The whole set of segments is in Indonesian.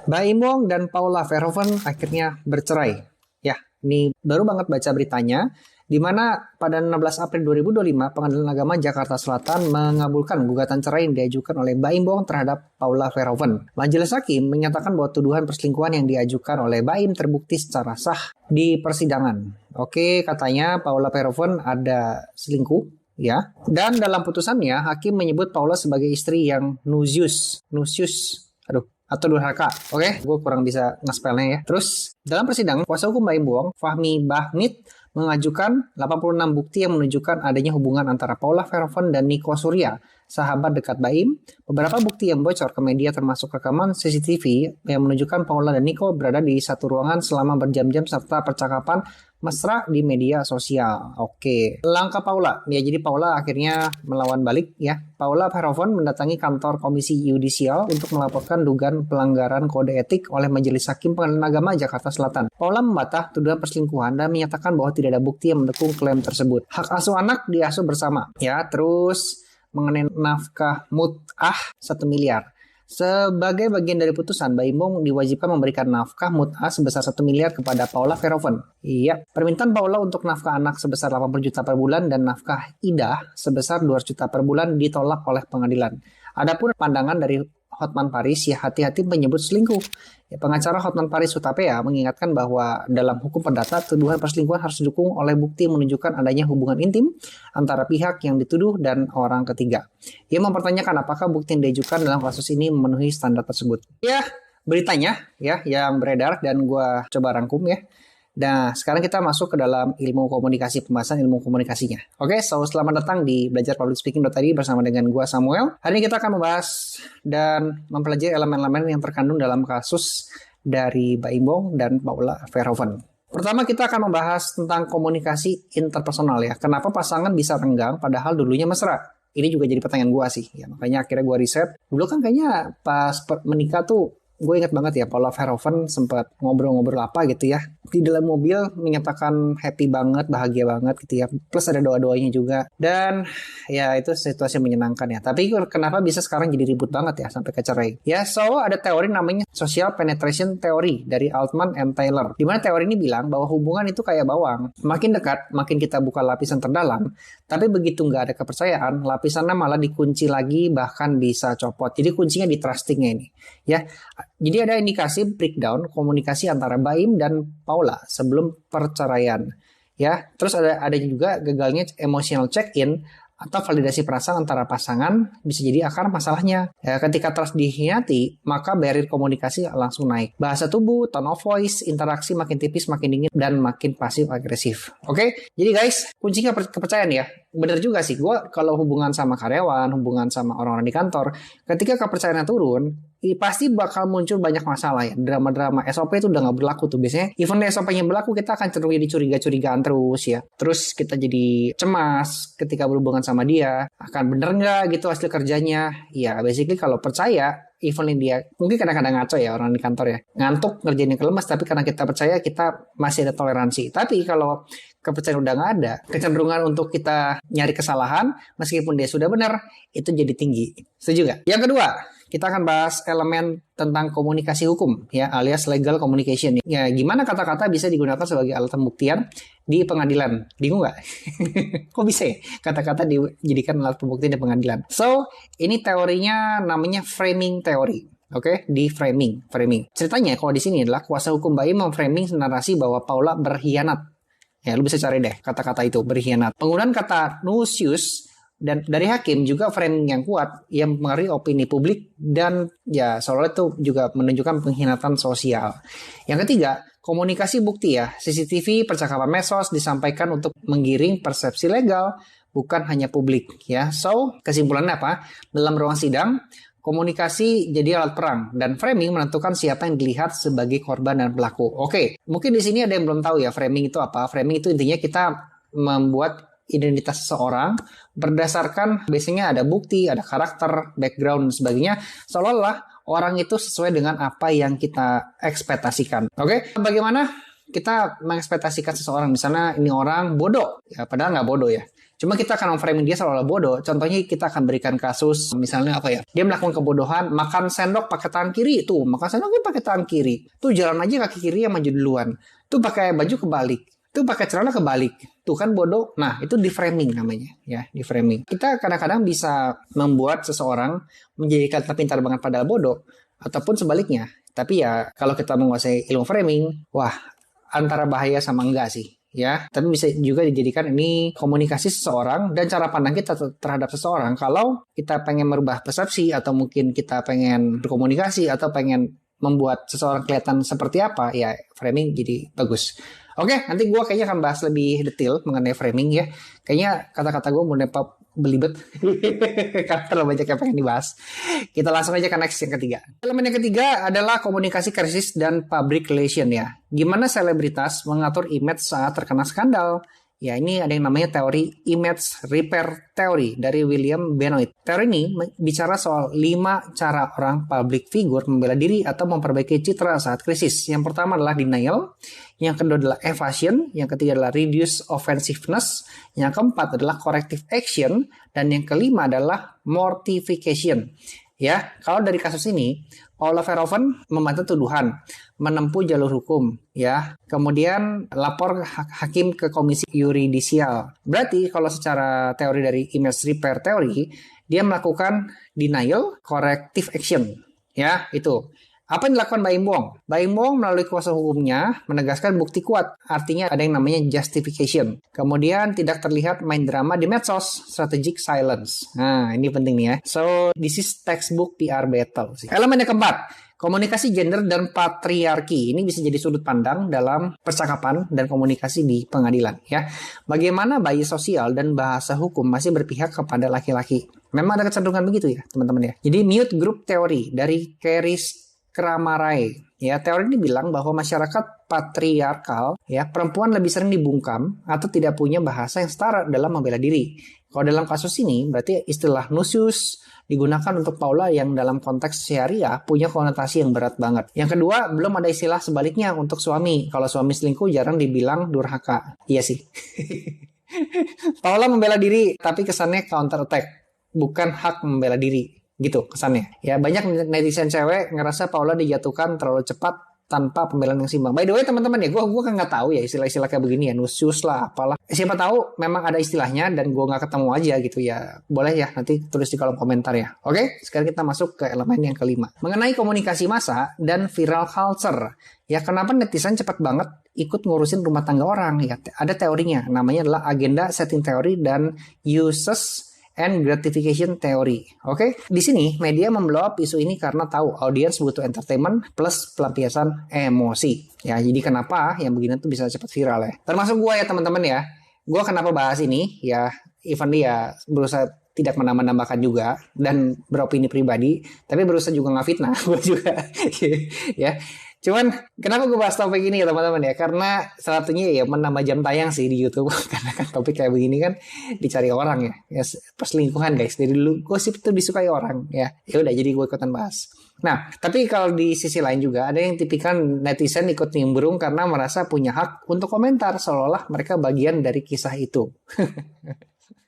Baim Wong dan Paula Verhoeven akhirnya bercerai. Ya, ini baru banget baca beritanya, di mana pada 16 April 2025 Pengadilan Agama Jakarta Selatan mengabulkan gugatan cerai yang diajukan oleh Baim Wong terhadap Paula Verhoeven. Majelis hakim menyatakan bahwa tuduhan perselingkuhan yang diajukan oleh Baim terbukti secara sah di persidangan. Oke, katanya Paula Verhoeven ada selingkuh, ya. Dan dalam putusannya, hakim menyebut Paula sebagai istri yang nusyus, atau durhaka. Oke, gue kurang bisa nge-spellnya ya. Terus, dalam persidangan, kuasa hukum Baim Wong, Fahmi Bahmid, mengajukan 86 bukti yang menunjukkan adanya hubungan antara Paula Verhoeven dan Nico Surya, sahabat dekat Baim. Beberapa bukti yang bocor ke media termasuk rekaman CCTV yang menunjukkan Paula dan Nico berada di satu ruangan selama berjam-jam serta percakapan mesra di media sosial. Oke, langkah Paula. Ya, jadi Paula akhirnya melawan balik ya. Paula Verhoeven mendatangi kantor Komisi Yudisial untuk melaporkan dugaan pelanggaran kode etik oleh Majelis Hakim Pengadilan Agama Jakarta Selatan. Paula membantah tuduhan perselingkuhan dan menyatakan bahwa tidak ada bukti yang mendukung klaim tersebut. Hak asuh anak diasuh bersama. Ya, terus mengenai nafkah mut'ah 1 miliar. Sebagai bagian dari putusan, Baim Wong diwajibkan memberikan nafkah mut'ah sebesar 1 miliar kepada Paula Verhoeven. Iya, permintaan Paula untuk nafkah anak sebesar 80 juta per bulan dan nafkah idah sebesar 200 juta per bulan ditolak oleh pengadilan. Adapun pandangan dari Hotman Paris, ya hati-hati menyebut selingkuh. Ya, pengacara Hotman Paris Hutapea mengingatkan bahwa dalam hukum perdata tuduhan perselingkuhan harus didukung oleh bukti yang menunjukkan adanya hubungan intim antara pihak yang dituduh dan orang ketiga. Ia mempertanyakan apakah bukti yang diajukan dalam kasus ini memenuhi standar tersebut. Ya, beritanya ya yang beredar dan gue coba rangkum ya. Nah, sekarang kita masuk ke dalam ilmu komunikasi, pembahasan ilmu komunikasinya. Oke, selamat datang di belajarpublicspeaking.id bersama dengan gua Samuel. Hari ini kita akan membahas dan mempelajari elemen-elemen yang terkandung dalam kasus dari Baim Wong dan Paula Verhoeven. Pertama, kita akan membahas tentang komunikasi interpersonal ya. Kenapa pasangan bisa renggang padahal dulunya mesra? Ini juga jadi pertanyaan gua sih. Ya, makanya akhirnya gua riset. Dulu kan kayaknya pas menikah tuh gue ingat banget ya, Paula Verhoeven sempat ngobrol-ngobrol apa gitu ya. Di dalam mobil menyatakan happy banget, bahagia banget gitu ya. Plus ada doa-doanya juga. Dan ya itu situasi menyenangkan ya. Tapi kenapa bisa sekarang jadi ribut banget ya sampai ke cerai? Ya, so ada teori namanya social penetration theory dari Altman and Taylor. Dimana teori ini bilang bahwa hubungan itu kayak bawang. Makin dekat, makin kita buka lapisan terdalam. Tapi begitu nggak ada kepercayaan, lapisannya malah dikunci lagi, bahkan bisa copot. Jadi kuncinya di trustingnya ini. Ya, jadi ada indikasi breakdown komunikasi antara Baim dan Paula sebelum perceraian. Ya, terus ada juga gagalnya emotional check-in atau validasi perasaan antara pasangan bisa jadi akar masalahnya. Ya, ketika trust dihianati, maka barrier komunikasi langsung naik. Bahasa tubuh, tone of voice, interaksi makin tipis, makin dingin, dan makin pasif-agresif. Oke? Jadi guys, kuncinya kepercayaan ya. Bener juga sih, gue kalau hubungan sama karyawan, hubungan sama orang-orang di kantor, ketika kepercayaannya turun, pasti bakal muncul banyak masalah ya. Drama-drama SOP itu udah gak berlaku tuh. Biasanya even SOP-nya berlaku, kita akan cenderung jadi curiga-curigaan terus ya. Terus kita jadi cemas ketika berhubungan sama dia. Akan bener gak gitu hasil kerjanya? Ya basically kalau percaya, even dia mungkin kadang-kadang ngaco ya orang di kantor ya. Ngantuk ngerjainnya kelemas, tapi karena kita percaya kita masih ada toleransi. Tapi kalau kepercayaan udah gak ada, kecenderungan untuk kita nyari kesalahan meskipun dia sudah benar, itu jadi tinggi. Setuju gak? Yang kedua, kita akan bahas elemen tentang komunikasi hukum ya, alias legal communication. Ya, gimana kata-kata bisa digunakan sebagai alat pembuktian di pengadilan? Bingung nggak? Kok bisa ya kata-kata dijadikan alat pembuktian di pengadilan? So, ini teorinya namanya framing teori. Oke, di framing. Ceritanya kalau di sini adalah kuasa hukum Baim memframing narasi bahwa Paula berkhianat. Ya, lu bisa cari deh kata-kata itu, berkhianat. Penggunaan kata nusyus dan dari hakim juga framing yang kuat yang mengaruhi opini publik dan ya soalnya itu juga menunjukkan pengkhianatan sosial. Yang ketiga, komunikasi bukti ya. CCTV, percakapan medsos disampaikan untuk menggiring persepsi legal, bukan hanya publik ya. So, kesimpulannya apa? Dalam ruang sidang, komunikasi jadi alat perang dan framing menentukan siapa yang dilihat sebagai korban dan pelaku. Oke, mungkin di sini ada yang belum tahu ya framing itu apa. Framing itu intinya kita membuat identitas seseorang berdasarkan biasanya ada bukti, ada karakter, background dan sebagainya, seolah-olah orang itu sesuai dengan apa yang kita ekspektasikan. Oke, bagaimana kita mengekspektasikan seseorang, misalnya ini orang bodoh, ya padahal nggak bodoh ya. Cuma kita akan memframing dia seolah bodoh. Contohnya kita akan berikan kasus, misalnya apa ya? Dia melakukan kebodohan, makan sendok pakai tangan kiri. Tuh, makan sendoknya pakai tangan kiri. Tuh jalan aja kaki kiri yang maju duluan. Tuh pakai baju kebalik. Tuh pakai celana kebalik. Tuh kan bodoh. Nah, itu di framing namanya, ya, di framing. Kita kadang-kadang bisa membuat seseorang menjadikan pintar banget padahal bodoh, ataupun sebaliknya. Tapi ya, kalau kita menguasai ilmu framing, wah, antara bahaya sama enggak sih. Ya, tapi bisa juga dijadikan ini komunikasi seseorang dan cara pandang kita terhadap seseorang. Kalau kita pengen merubah persepsi atau mungkin kita pengen berkomunikasi atau pengen membuat seseorang kelihatan seperti apa, ya framing jadi bagus. Oke, nanti gue kayaknya akan bahas lebih detail mengenai framing ya. Kayaknya kata-kata gue mulai belibet karena terlalu banyak yang pengen dibahas. Kita langsung aja ke next yang ketiga. Elemen yang ketiga adalah komunikasi krisis dan public relation ya. Gimana selebritas mengatur image saat terkena skandal? Ya, ini ada yang namanya teori image repair theory dari William Benoit. Teori ini bicara soal 5 cara orang public figure membela diri atau memperbaiki citra saat krisis. Yang pertama adalah denial, yang kedua adalah evasion, yang ketiga adalah reduce offensiveness, yang keempat adalah corrective action, dan yang kelima adalah mortification. Ya, kalau dari kasus ini, Paula Verhoeven membantah tuduhan, menempuh jalur hukum, ya. Kemudian lapor hakim ke komisi yuridisial. Berarti kalau secara teori dari image repair theory, dia melakukan denial, corrective action, ya, itu. Apa yang dilakukan Baim Wong? Baim Wong melalui kuasa hukumnya menegaskan bukti kuat. Artinya ada yang namanya justification. Kemudian tidak terlihat main drama di medsos, strategic silence. Nah, ini penting nih ya. So, this is textbook PR battle sih. Elemen yang keempat, komunikasi gender dan patriarki. Ini bisa jadi sudut pandang dalam percakapan dan komunikasi di pengadilan ya. Bagaimana bias sosial dan bahasa hukum masih berpihak kepada laki-laki. Memang ada kecenderungan begitu ya, teman-teman ya. Jadi mute group theory dari Keris Kramarai. Ya, teori ini bilang bahwa masyarakat patriarkal, ya, perempuan lebih sering dibungkam atau tidak punya bahasa yang setara dalam membela diri. Kalau dalam kasus ini, berarti istilah nusius digunakan untuk Paula yang dalam konteks syariah punya konotasi yang berat banget. Yang kedua, belum ada istilah sebaliknya untuk suami. Kalau suami selingkuh jarang dibilang durhaka. Iya sih. Paula membela diri, tapi kesannya counter attack, bukan hak membela diri. Gitu kesannya. Ya, banyak netizen cewek ngerasa Paula dijatuhkan terlalu cepat tanpa pembelaan yang seimbang. By the way teman-teman ya, gue kan nggak tahu ya istilah-istilah kayak begini ya, nusius lah apalah. Siapa tahu memang ada istilahnya dan gue nggak ketemu aja gitu ya. Boleh ya nanti tulis di kolom komentar ya. Oke, sekarang kita masuk ke elemen yang kelima. Mengenai komunikasi massa dan viral culture. Ya, kenapa netizen cepat banget ikut ngurusin rumah tangga orang ya? Ada teorinya, namanya adalah agenda setting theory dan uses and gratification theory. Oke, di sini media memblow up isu ini karena tahu audiens butuh entertainment plus pelampiasan emosi. Ya, jadi kenapa yang begini tuh bisa cepat viral ya. Termasuk gue ya teman-teman ya. Gue kenapa bahas ini ya, even dia berusaha tidak menambah-nambahkan juga dan beropini pribadi, tapi berusaha juga nggak fitnah gue juga. Ya. Cuman kenapa gue bahas topik ini ya teman-teman ya, karena salah satunya ya menambah jam tayang sih di YouTube. Karena kan topik kayak begini kan dicari orang ya perselingkuhan guys, dari dulu gosip itu disukai orang ya udah jadi gue ikutan bahas. Nah, tapi kalau di sisi lain juga ada yang tipikal netizen ikut nimbrung karena merasa punya hak untuk komentar seolah-olah mereka bagian dari kisah itu.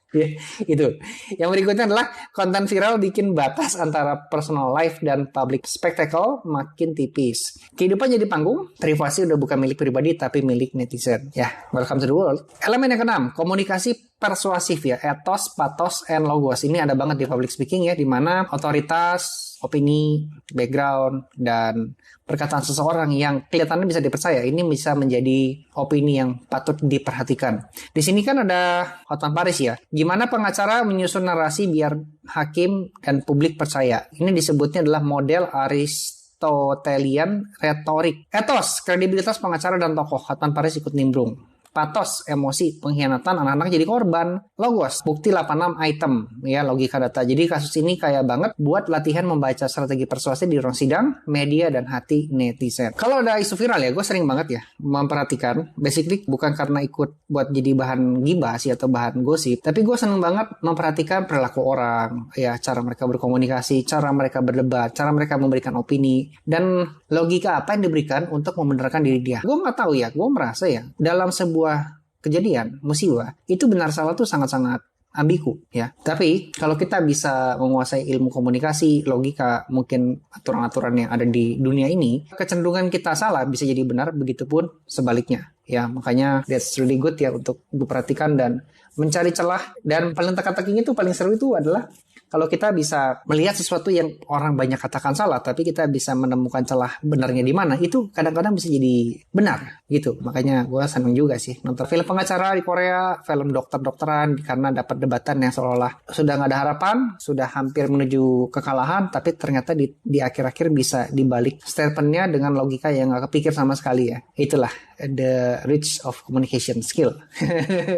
Ya, itu. Yang berikutnya adalah konten viral bikin batas antara personal life dan public spectacle makin tipis. Kehidupan jadi panggung, privasi udah bukan milik pribadi tapi milik netizen. Ya, welcome to the world. Elemen yang keenam, komunikasi persuasif ya, ethos, pathos, and logos. Ini ada banget di public speaking ya, di mana otoritas, opini, background, dan perkataan seseorang yang kelihatannya bisa dipercaya ini bisa menjadi opini yang patut diperhatikan. Di sini kan ada Hotman Paris ya. Gimana pengacara menyusun narasi biar hakim dan publik percaya? Ini disebutnya adalah model Aristotelian retorik. Ethos, kredibilitas pengacara dan tokoh. Hotman Paris ikut nimbrung. patos, emosi, pengkhianatan, anak-anak jadi korban. Logos, bukti 86 item, ya logika data. Jadi kasus ini kaya banget buat latihan membaca strategi persuasi di ruang sidang, media, dan hati netizen. Kalau ada isu viral ya, gue sering banget ya memperhatikan. Basically bukan karena ikut buat jadi bahan gibah sih atau bahan gosip, tapi gue seneng banget memperhatikan perilaku orang, ya cara mereka berkomunikasi, cara mereka berdebat, cara mereka memberikan opini, dan logika apa yang diberikan untuk membenarkan diri dia. Gue nggak tahu ya, gue merasa ya dalam sebuah kejadian, musibah, itu benar salah tuh sangat-sangat ambigu ya. Tapi kalau kita bisa menguasai ilmu komunikasi, logika, mungkin aturan-aturan yang ada di dunia ini, kecenderungan kita salah bisa jadi benar, begitupun sebaliknya. Ya, makanya that's really good ya untuk diperhatikan dan mencari celah. Dan paling teka-tekinya itu paling seru itu adalah kalau kita bisa melihat sesuatu yang orang banyak katakan salah, tapi kita bisa menemukan celah benarnya di mana, itu kadang-kadang bisa jadi benar gitu. Makanya gue seneng juga sih nonton film pengacara di Korea, film dokter-dokteran, karena dapat debatan yang seolah sudah nggak ada harapan, sudah hampir menuju kekalahan, tapi ternyata di akhir-akhir bisa dibalik statementnya dengan logika yang nggak kepikir sama sekali ya. Itulah the reach of communication skill.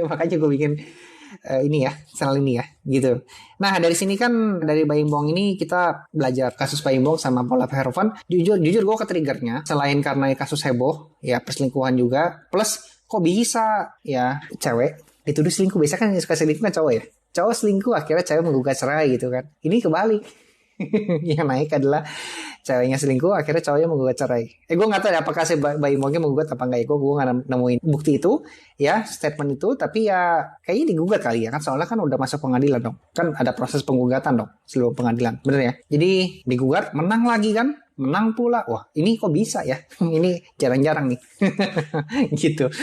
Makanya gue bikin ini ya, channel ini ya, gitu. Nah, dari sini kan, dari Baim Bong ini kita belajar kasus Baim Bong sama Paula Verhoeven. Jujur gue ke-triggernya, selain karena kasus heboh, ya perselingkuhan juga, plus kok bisa ya cewek dituduh selingkuh. Biasanya kan yang suka selingkuh kan cowok ya. Cowok selingkuh, akhirnya cewek menggugat cerai gitu kan. Ini kebalik. Yang naik adalah ceweknya selingkuh, akhirnya cowoknya menggugat cerai. Gue gak tahu ya apakah si Baim Bongnya menggugat apa enggak ya. Gue gak nemuin bukti itu ya, statement itu. Tapi ya kayaknya digugat kali ya kan, soalnya kan udah masuk pengadilan dong. Kan ada proses penggugatan dong sebelum pengadilan, bener ya. Jadi digugat, menang lagi kan, menang pula. Wah, ini kok bisa ya. Ini jarang-jarang nih. Gitu.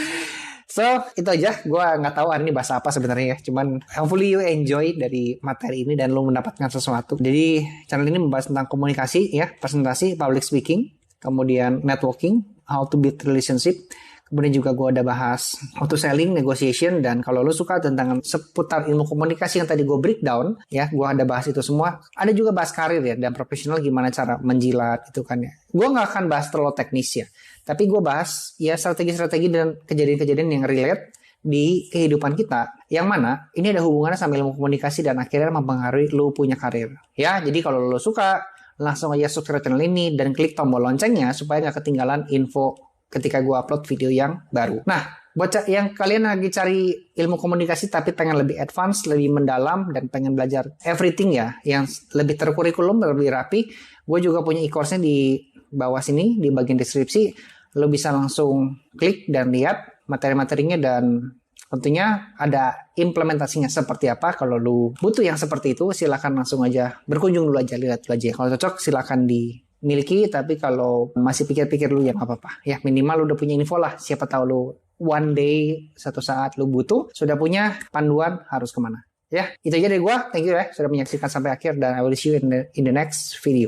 So, itu aja. Gue nggak tahu hari ini bahasa apa sebenarnya ya. Cuman hopefully you enjoy dari materi ini dan lu mendapatkan sesuatu. Jadi channel ini membahas tentang komunikasi ya, presentasi, public speaking, kemudian networking, how to build relationship. Kemudian juga gue ada bahas how to selling, negotiation, dan kalau lu suka tentang seputar ilmu komunikasi yang tadi gue breakdown ya, gue ada bahas itu semua. Ada juga bahas karir ya, dan profesional gimana cara menjilat itu kan ya. Gue nggak akan bahas terlalu teknis ya, tapi gue bahas ya strategi-strategi dan kejadian-kejadian yang relate di kehidupan kita, yang mana ini ada hubungannya sama ilmu komunikasi dan akhirnya mempengaruhi lu punya karir ya. Jadi kalau lu suka, langsung aja subscribe channel ini dan klik tombol loncengnya supaya nggak ketinggalan info ketika gue upload video yang baru. Nah, buat yang kalian lagi cari ilmu komunikasi tapi pengen lebih advance, lebih mendalam, dan pengen belajar everything ya, yang lebih terkurikulum, lebih rapi, gue juga punya e-course-nya di bawah sini, di bagian deskripsi. Lo bisa langsung klik dan lihat materi-materinya, dan tentunya ada implementasinya seperti apa. Kalau lu butuh yang seperti itu, silakan langsung aja berkunjung dulu aja, lihat dulu aja. Kalau cocok silakan dimiliki, tapi kalau masih pikir-pikir lu ya nggak apa-apa. Ya minimal lu udah punya info lah. Siapa tahu lu one day, satu saat lu butuh, sudah punya panduan harus kemana. Ya, itu aja dari gua. Thank you ya sudah menyaksikan sampai akhir, dan I will see you in the next video.